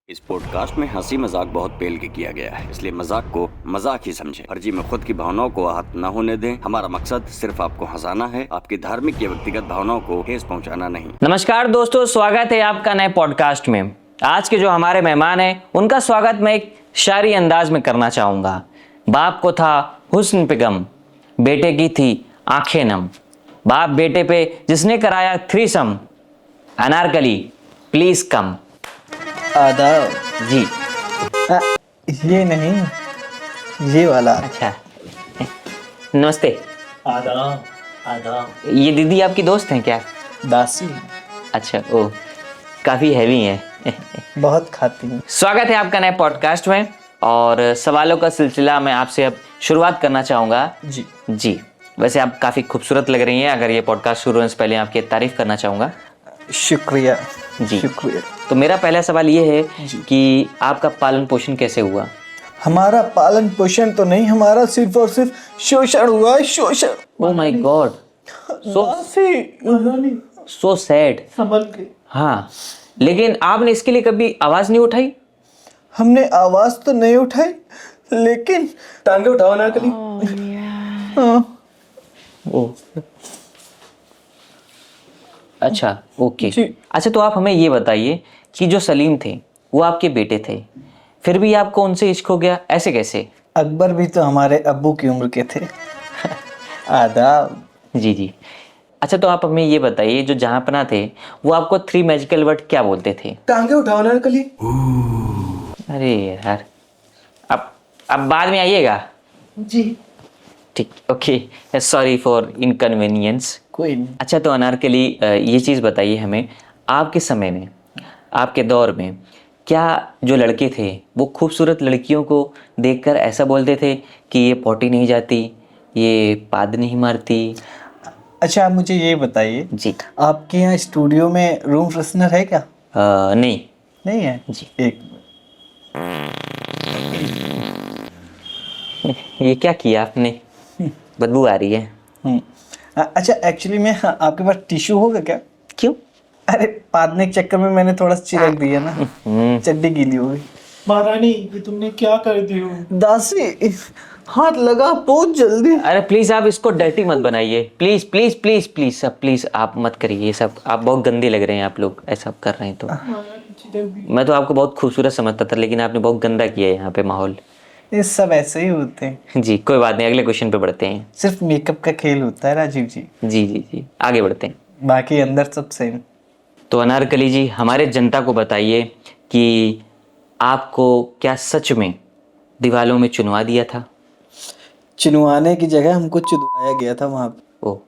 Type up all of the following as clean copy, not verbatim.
इस पॉडकास्ट में हंसी मजाक बहुत पेल के किया गया है, इसलिए मजाक को मजाक ही समझें। फर्जी में खुद की भावनाओं को आहत न होने दें। हमारा मकसद सिर्फ आपको हंसाना है, आपकी धार्मिक या व्यक्तिगत भावनाओं को ठेस पहुंचाना नहीं। नमस्कार दोस्तों, स्वागत है आपका नए पॉडकास्ट में। आज के जो हमारे मेहमान हैं उनका स्वागत मैं एक शायरी अंदाज में करना चाहूँगा। बाप को था हुस्न पे गम, बेटे की थी आंखें नम। बाप बेटे पे जिसने कराया थ्रीसम, अनारकली प्लीज कम। आदाब जी ये नहीं, ये वाला। अच्छा, नमस्ते। आदाब आदाब। ये दीदी आपकी दोस्त हैं क्या? दासी अच्छा, ओ काफ़ी हैवी हैं। बहुत खाती हूँ। स्वागत है आपका नए पॉडकास्ट में और सवालों का सिलसिला मैं आपसे अब शुरुआत करना चाहूँगा। जी, वैसे आप काफ़ी खूबसूरत लग रही हैं। अगर ये पॉडकास्ट शुरू होने से पहले आपकी तारीफ़ करना चाहूँगा। शुक्रिया जी, शुक्रिया। तो मेरा पहला सवाल ये है कि आपका पालन पोषण कैसे हुआ? हमारा पालन पोषण तो नहीं, हमारा सिर्फ और सिर्फ शोषण हुआ है, शोषण। Oh my god, so sad. संभल के। हाँ, लेकिन आपने इसके लिए कभी आवाज़ नहीं उठाई? हमने आवाज तो नहीं उठाई, लेकिन टांगे उठाओ ना कली। हाँ। ओह, अच्छा, ओके। जी। अच्छा, तो आप हमें ये बताइए कि जो सलीम थे वो आपके बेटे थे, फिर भी आपको उनसे इश्क हो गया, ऐसे कैसे? अकबर भी तो हमारे अब्बू की उम्र के थे। आदाब। जी जी। अच्छा, तो आप हमें ये बताइए, जो जहाँपना थे वो आपको 3 मैजिकल वर्ड क्या बोलते थे? टांगे उठाओ ना कली। अरे यार, अब बाद में आइएगा। जी ठीक, ओके, सॉरी फॉर इनकन्वीनियंस। कोई नहीं। अच्छा, तो अनारकली ये चीज़ बताइए हमें, आपके समय में, आपके दौर में क्या जो लड़के थे वो खूबसूरत लड़कियों को देखकर ऐसा बोलते थे कि ये पॉटी नहीं जाती, ये पाद नहीं मारती? अच्छा, आप मुझे ये बताइए, जी। आपके यहाँ स्टूडियो में रूम फ्रेशनर है क्या? नहीं। नहीं है जी। एक ये क्या किया आपने? बदबू आ रही है। अच्छा, एक्चुअली में आपके पास टिश्यू होगा क्या? क्यों? अरे, पादने के चक्कर में मैंने थोड़ा चिरक दिया ना, चड्डी गीली हो गई। महारानी, ये तुमने क्या कर दिया? दासी, हाथ लगा बहुत जल्दी। अरे प्लीज़ आप इसको डर्टी मत बनाइए, प्लीज़ प्लीज़ प्लीज़ प्लीज़ सब प्लीज़ आप मत करिए ये सब। आप बहुत गंदे लग रहे हैं, आप लोग ऐसा कर रहे हैं तो। मैं तो आपको बहुत खूबसूरत समझता था, लेकिन आपने बहुत गंदा किया है यहाँ पे माहौल। ये सब ऐसे ही होते हैं। जी, कोई बात नहीं, अगले क्वेश्चन पे बढ़ते हैं। सिर्फ मेकअप का खेल होता है राजीव जी, जी जी जी, आगे बढ़ते हैं। बाकी अंदर सब सेम। तो अनारकली जी, हमारे जनता को बताइए कि आपको क्या सच में दीवालों में चुनवा दिया था? चुनवाने की जगह हमको चुदवाया गया था वहाँ पे। ओह,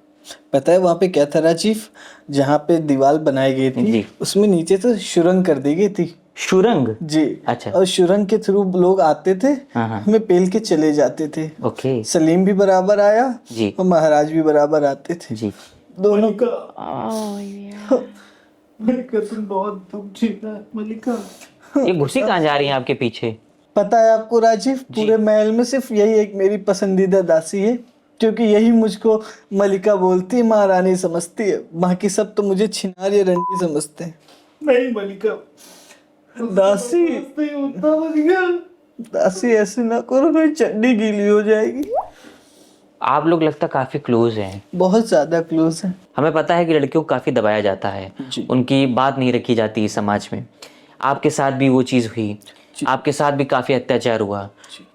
पता है वहाँ पे क्या था राजीव? जहाँ पे दीवार बनाई गई थी जी। उसमें नीचे से सुरंग कर दी गई थी। सुरंग? जी। अच्छा। और सुरंग के थ्रू लोग आते थे, हाँ। हमें पेल के चले जाते थे। ओके। सलीम भी बराबर आया जी और महाराज भी बराबर आते थे। जी। दोनों का। मलिका, तुम बहुत दुख झेला है मलिका। ये घुसी कहाँ जा रही है आपके पीछे? पता है आपको राजीव, पूरे महल में सिर्फ यही एक मेरी पसंदीदा दासी है, क्योंकि यही मुझको मलिका बोलती है, महारानी समझती है। बाकी सब तो मुझे छिनार या रंडी समझते हैं। नहीं मलिका, दासी, नहीं होता मलिका। दासी ऐसे ना करो, मेरी चड्डी गीली हो जाएगी। आप लोग लगता काफ़ी क्लोज हैं। बहुत ज्यादा क्लोज है। हमें पता है कि लड़कियों को काफ़ी दबाया जाता है, उनकी बात नहीं रखी जाती समाज में। आपके साथ भी वो चीज़ हुई, आपके साथ भी काफ़ी अत्याचार हुआ।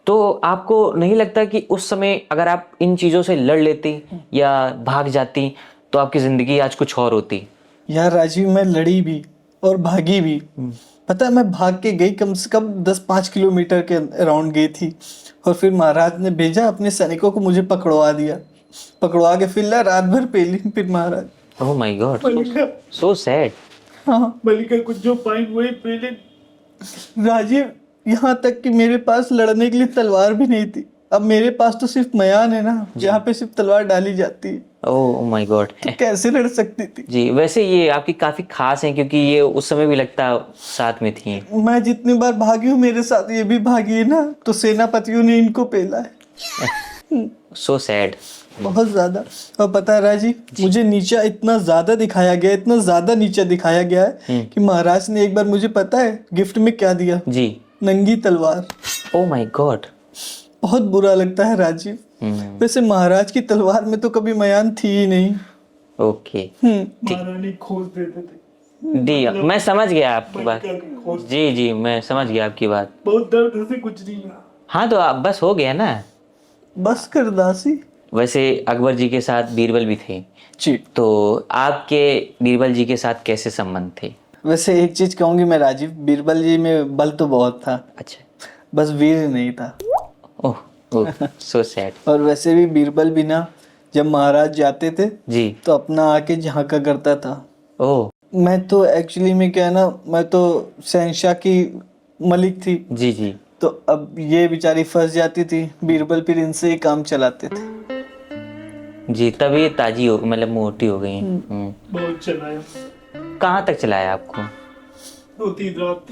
तो आपको नहीं लगता कि उस समय अगर आप इन चीज़ों से लड़ लेती या भाग जाती तो आपकी ज़िंदगी आज कुछ और होती? यार राजीव, मैं लड़ी भी और भागी भी। पता है, मैं भाग के गई, कम से कम 10-5 किलोमीटर के अराउंड गई थी, और फिर महाराज ने भेजा अपने सैनिकों को, मुझे पकड़वा दिया। पकड़वा के फिर रात भर पेली फिर महाराज। Oh my god, Mallika, so sad. हाँ मलिका कुछ जो पाइन वही पहले। राजीव, यहाँ तक कि मेरे पास लड़ने के लिए तलवार भी नहीं थी। अब मेरे पास तो सिर्फ मयान है ना, जहाँ पे सिर्फ तलवार डाली जाती है। ओह माय गॉड। तो कैसे लड़ सकती थी? जी, वैसे ये आपकी काफ़ी खास हैं, क्योंकि ये उस समय भी लगता साथ में थी। मैं जितनी बार भागी हूँ, मेरे साथ ये भी भागी है ना, तो सेनापतियों ने इनको पेला है। So sad. बहुत ज्यादा। और पता है राजी, मुझे नीचा इतना ज्यादा दिखाया गया, इतना ज्यादा नीचा दिखाया गया है कि महाराज ने एक बार मुझे पता है गिफ्ट में क्या दिया? जी। नंगी तलवार। Oh my God. बहुत बुरा लगता है राजीव। वैसे महाराज की तलवार में तो कभी मयान थी ही नहीं। ओके। महारानी खोज देते थे। दी, मैं समझ गया आपकी बात। मलिका की खोज। जी जी, मैं समझ गया आपकी बात। बहुत दर्द से कुछ नहीं हुआ। हाँ तो आप बस हो गया ना। बस कर दासी। वैसे अकबर जी के साथ बीरबल भी थे, जी। तो आपके बीरबल जी के साथ कैसे संबंध थे? वैसे एक चीज कहूंगी मैं राजीव, बीरबल जी में बल तो बहुत था, अच्छा। बस वीर नहीं था। ओह ओह, सो सैड। और वैसे भी बीरबल भी ना, जब महाराज जाते थे जी। तो अपना आके झांका करता था। ओह। मैं तो एक्चुअली में क्या है ना, मैं तो शहंशाह की मलिक थी, जी जी। तो अब ये बेचारी फंस जाती थी, बीरबल फिर इनसे ही काम चलाते थे। जी, तभी ताजी हो, मतलब मोटी हो गई। बहुत चलाया। कहाँ तक चलाया आपको? 2-3 रात।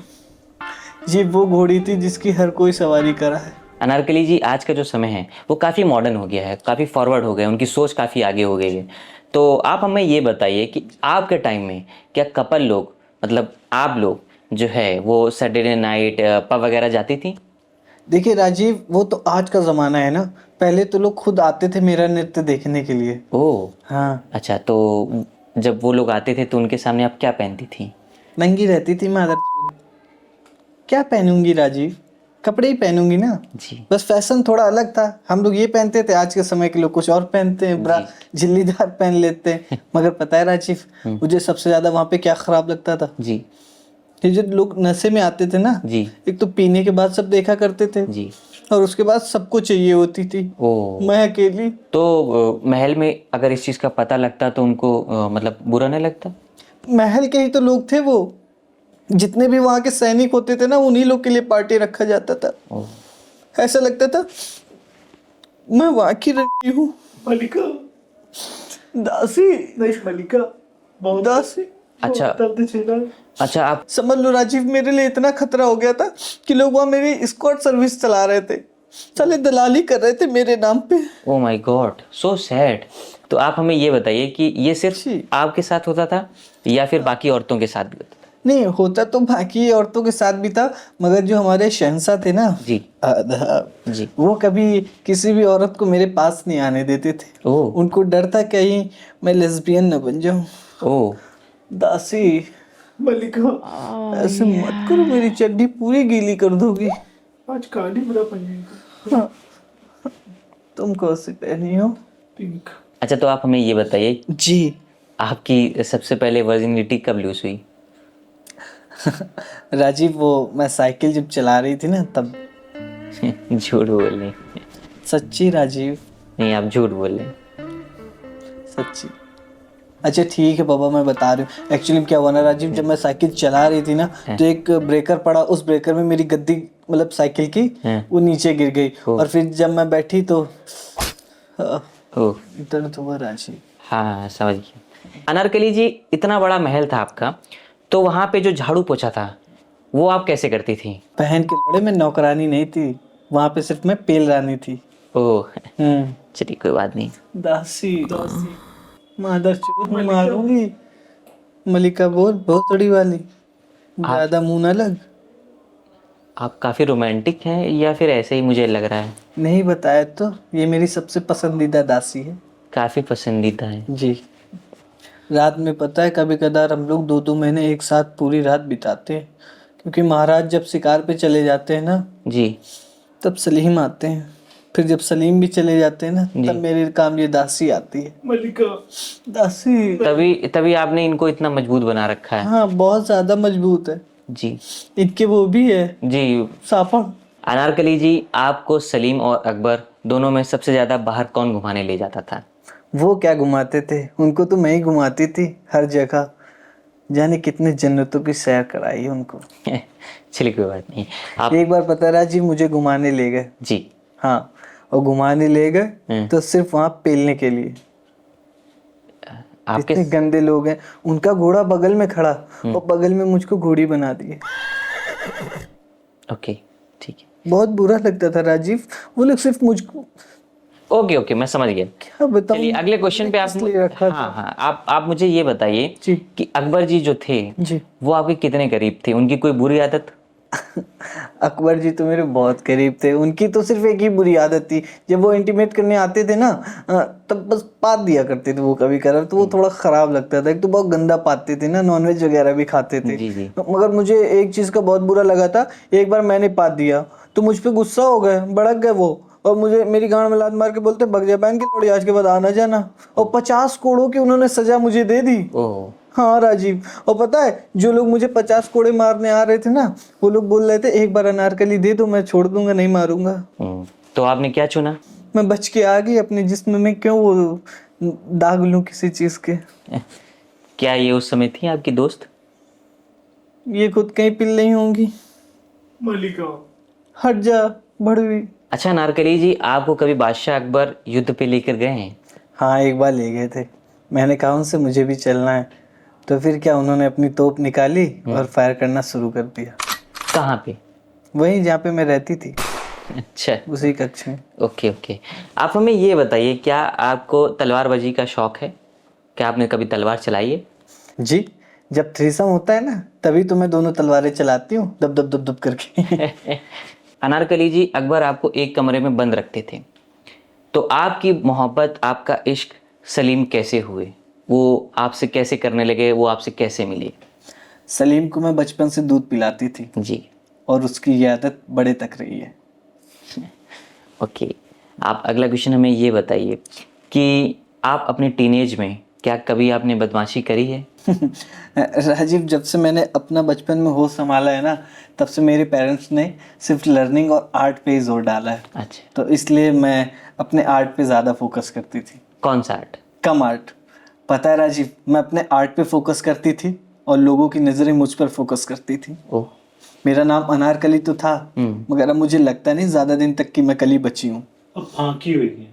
ये वो घोड़ी थी जिसकी हर कोई सवारी करा है। अनारकली जी, आज का जो समय है वो काफ़ी मॉडर्न हो गया है, काफ़ी फॉरवर्ड हो गया है, उनकी सोच काफ़ी आगे हो गई है। तो आप हमें ये बताइए कि आपके टाइम में क्या कपल लोग, मतलब आप लोग जो है वो सैटरडे नाइट पब वगैरह जाती थी? देखिए राजीव, वो तो आज का जमाना है ना, पहले तो लोग खुद आते थे मेरा नृत्य देखने के लिए। ओह। हाँ। अच्छा, तो जब वो लोग आते थे तो उनके सामने आप क्या पहनती थी? नंगी रहती थी मादर। क्या पहनूंगी राजीव, कपड़े ही पहनूंगी ना। जी। बस फैशन थोड़ा अलग था, हम लोग ये पहनते थे, आज के समय के लोग कुछ और पहनते हैं, बड़ा झिल्लीदार पहन लेते हैं। मगर पता है राजीव, मुझे सबसे ज्यादा वहां पे क्या खराब लगता था? जी ये जो लोग नशे में आते थे ना, जी एक तो पीने के बाद सब देखा करते थे, जी। और उसके बाद सबको चाहिए होती थी, ओह। मैं अकेली। तो महल में अगर इस चीज़ का पता लगता तो उनको मतलब बुरा नहीं लगता? महल के ही तो लोग थे वो, जितने भी वहां के सैनिक होते थे ना, उन्हीं लोग के लिए पार्टी रखा जाता था। ओह। ऐसा लगता था मैं वहां की रही हूँ, मलिका। दासी। नहीं मलिका। बहुत दासी। अच्छा। बहुत दर्द झेला। अच्छा, आप समझ लो राजीव, मेरे लिए इतना खतरा हो गया था कि लोग वहां मेरी एस्कॉर्ट सर्विस चला रहे थे, साले दलाली कर रहे थे मेरे नाम पे। Oh my god, so sad. तो आप हमें ये बताइए कि ये सिर्फ जी। आपके साथ होता था या फिर बाकी औरतों के साथ भी होता था? नहीं, होता तो बाकी औरतों के साथ भी था, मगर जो हमारे शहंशाह थे ना, जी जी। वो कभी किसी भी औरत को मेरे पास नहीं आने देते थे। ओह। उनको डर था कहीं मैं लेस्बियन न बन जाऊं। ओह। दासी, मलिका। ऐसे मत करो, मेरी चड्डी पूरी गीली कर दोगी। आज काली बुरा पहनेगा। हाँ। तुम कौन सी पहनी हो? पिंक। अच्छा, तो आप हमें ये बताइए, जी। आपकी सबसे पहले वर्जिनिटी कब लूज हुई? राजीव, वो मैं साइकिल जब चला रही थी ना तब। झूठ बोल रहे हैं। सच्ची राजीव, नहीं, आप झूठ बोल रहे हैं। सच्ची। अच्छा ठीक है बाबा, मैं बता रही हूँ। एक्चुअली क्या हुआ ना राजीव, जब मैं साइकिल चला रही थी ना, तो एक ब्रेकर पड़ा, उस ब्रेकर में मेरी गद्दी, मतलब साइकिल की, वो नीचे गिर गई। और फिर जब मैं बैठी तो ओह। दर्द हुआ राजीव। हाँ, समझ गया। अनारकली जी, इतना बड़ा महल था आपका, तो वहाँ पे जो झाड़ू पोछा था वो आप कैसे करती थी? बहन के बड़े में नौकरानी नहीं थी, वहां पे सिर्फ मैं पेल रानी थी। ओह। चलिए, कोई बात नहीं। दासी। मादर चोद में मारूंगी। मलिका बोल, बहुत बड़ी वाली, ज्यादा मुंह न लग। आप काफ़ी रोमांटिक हैं या फिर ऐसे ही मुझे लग रहा है? नहीं बताया तो, ये मेरी सबसे पसंदीदा दासी है। काफ़ी पसंदीदा है। जी। रात में पता है, कभी कदार हम लोग 2-2 महीने एक साथ पूरी रात बिताते हैं, क्योंकि महाराज जब शिकार पे चले जाते हैं ना, जी। तब सलीम आते हैं, फिर जब सलीम भी चले जाते हैं ना, तब मेरे काम ये दासी आती है। मलिका। दासी। तभी आपने इनको इतना मजबूत बना रखा है। हाँ, बहुत ज्यादा मजबूत है। जी इनके वो भी है, जी। साफा। अनारकली जी, आपको सलीम और अकबर दोनों में सबसे ज़्यादा बाहर कौन घुमाने ले जाता था? वो क्या घुमाते थे, उनको तो मैं ही घुमाती थी हर जगह। जाने कितने जन्नतों की सैर कराई उनको। चलिए, कोई बात नहीं। आप एक बार पता रहा जी, मुझे घुमाने ले गए। जी। हाँ, और घुमाने ले गए तो सिर्फ वहां पेलने के लिए। आपके इतने गंदे लोग हैं, उनका घोड़ा बगल में खड़ा और बगल में मुझको घोड़ी बना दिए। ओके, ठीक है। बहुत बुरा लगता था राजीव, वो लोग सिर्फ मुझको। ओके ओके, मैं समझ गया। क्या बताऊं, चलिए अगले क्वेश्चन पे आप इसलिए रखा था। हाँ हाँ, आप मुझे ये बताइए जी। कि अकबर जी जो थे जी। वो आपके कितने करीब थे, उनकी कोई बुरी आदत? अकबर जी तो मेरे बहुत करीब थे। उनकी तो सिर्फ एक ही बुरी आदत थी, जब वो इंटीमेट करने आते थे ना तब बस पात दिया करते थे वो कभी कभार, तो वो थोड़ा खराब लगता था। एक तो बहुत गंदा पाते थे ना, नॉनवेज वगैरह भी खाते थे। जी जी। मगर मुझे एक चीज का बहुत बुरा लगा था, एक बार मैंने पात दिया तो मुझ पे गुस्सा हो गए, भड़क गए वो, और मुझे मेरी गांड में लात मार के बोलते भग जा बहन की लोड़ी, आज के बाद आना जाना। और 50 कोड़ों की उन्होंने सजा मुझे दे दी। ओह। हाँ राजीव, और पता है जो लोग मुझे 50 कोड़े मारने आ रहे थे ना, वो लोग बोल रहे थे एक बार अनारकली दे दो, मैं छोड़ दूंगा, नहीं मारूंगा। तो आपने क्या चुना? मैं बच के आ गई, अपने जिस्म में क्यों वो दाग लूं किसी चीज के। क्या ये उस समय थी आपकी दोस्त? ये खुद कहीं पिल नहीं होंगी। मलिका। हट जा बड़वी। अच्छा नारकली जी, आपको कभी बादशाह अकबर युद्ध पे लेकर गए हैं? हाँ एक बार ले गए थे, मैंने कहा उनसे मुझे भी चलना है, तो फिर क्या उन्होंने अपनी तोप निकाली और फायर करना शुरू कर दिया। कहाँ पे? वहीं जहाँ पे मैं रहती थी, अच्छा, उसी कक्ष में। Okay okay. आप हमें ये बताइए, क्या आपको तलवारबाजी का शौक है? क्या आपने कभी तलवार चलाई है? जी, जब थ्रीसम होता है ना तभी तो मैं दोनों तलवारें चलाती हूँ, दब दब दब दब करके। अनारकली जी, अकबर आपको एक कमरे में बंद रखते थे, तो आपकी मोहब्बत, आपका इश्क सलीम कैसे हुए? वो आपसे कैसे करने लगे? वो आपसे कैसे मिले? सलीम को मैं बचपन से दूध पिलाती थी जी। और उसकी ये आदत बड़े तक रही है। ओके, आप अगला क्वेश्चन हमें ये बताइए कि आप अपने टीनेज में क्या कभी आपने बदमाशी करी है? राजीव, जब से मैंने अपना बचपन में होश संभाला है ना, तब से मेरे पेरेंट्स ने सिर्फ लर्निंग और आर्ट पे ही जोर डाला है। अच्छा, तो इसलिए मैं अपने आर्ट पे ज़्यादा फोकस करती थी। कौन सा आर्ट? कम आर्ट। पता है राजीव, मैं अपने आर्ट पे फोकस करती थी और लोगों की नज़रें मुझ पर फोकस करती थी। ओह। मेरा नाम अनारकली तो था, मगर अब मुझे लगता नहीं ज़्यादा दिन तक कि मैं कली बची हूँ। अब फांकी हुई है।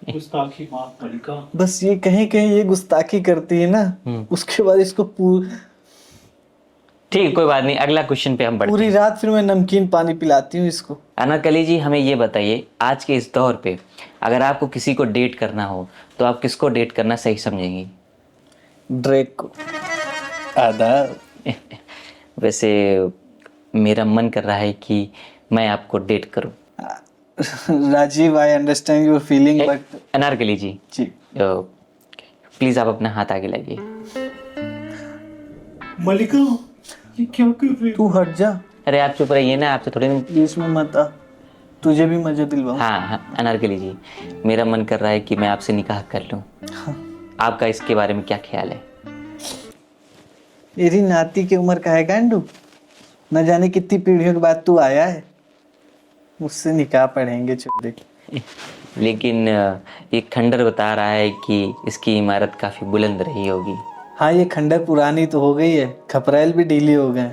गुस्ताखी माफ मलिका। बस ये कहीं कहीं ये गुस्ताखी करती है ना, उसके बाद इसको ठीक, कोई बात नहीं, अगला क्वेश्चन पे हम बढ़ते हैं। पूरी रात फिर मैं नमकीन पानी पिलाती हूँ इसको। अनारकली जी, हमें ये बताइए, आज के इस दौर पे अगर आपको किसी को डेट करना हो तो आप किसको डेट करना सही समझेंगी? ड्रेक को। आदाब। वैसे मेरा मन कर रहा है कि मैं आपको डेट करूं। Rajeev, I understand your feeling but. Anarkali ji, जी। प्लीज आप अपना हाथ आगे लाइए। मलिका, ये क्या कर रही हो? तू हट जा, अरे आप चुप रहिए ना, आपसे थोड़ी। इसमें मत आ, तुझे भी मजा दिलवाऊं। हाँ, अनारकली जी, मेरा मन कर रहा है कि मैं आपसे निकाह कर लूं। आपका इसके बारे में क्या ख्याल है? मेरी नाती की उम्र का है गांडू, न जाने कितनी पीढ़ियों के बाद तू आया है, मुझसे निकाह पढ़ेंगे चोदे। लेकिन एक खंडर बता रहा है कि इसकी इमारत काफी बुलंद रही होगी। हाँ, ये खंडर पुरानी तो हो गई है, खपरेल भी ढीली हो गए,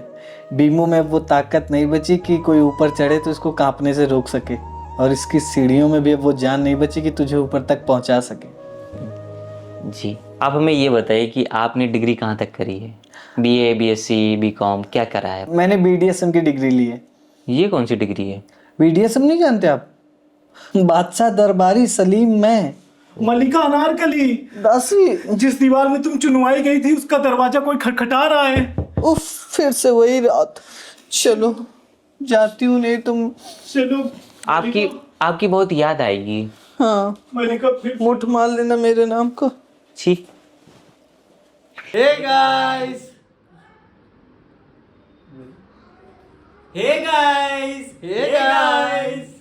बीमों में वो ताकत नहीं बची कि कोई ऊपर चढ़े तो इसको कांपने से रोक सके, और इसकी सीढ़ियों में भी अब वो जान नहीं बची कि तुझे ऊपर तक पहुंचा सके। जी, आप हमें ये बताइए कि आपने डिग्री कहाँ तक करी है? बीए, बीएससी, बीकॉम, क्या करा है? मैंने बीडीएसएम की डिग्री ली है। ये कौन सी डिग्री है? बीडीएसएम नहीं जानते आप? बादशाह दरबारी सलीम मैं। मलिका अनारकली, 10वीं। जिस दीवार में तुम चुनवाई गई थी उसका दरवाजा कोई खटखटा रहा है। उफ, फिर से वही रात। चलो जाती हूँ, नहीं तुम। चलो। आपकी बहुत याद आएगी। हाँ, मलिका फिर मुठ मार लेना मेरे नाम को। छी। Hey guys! Hey guys! Hey guys!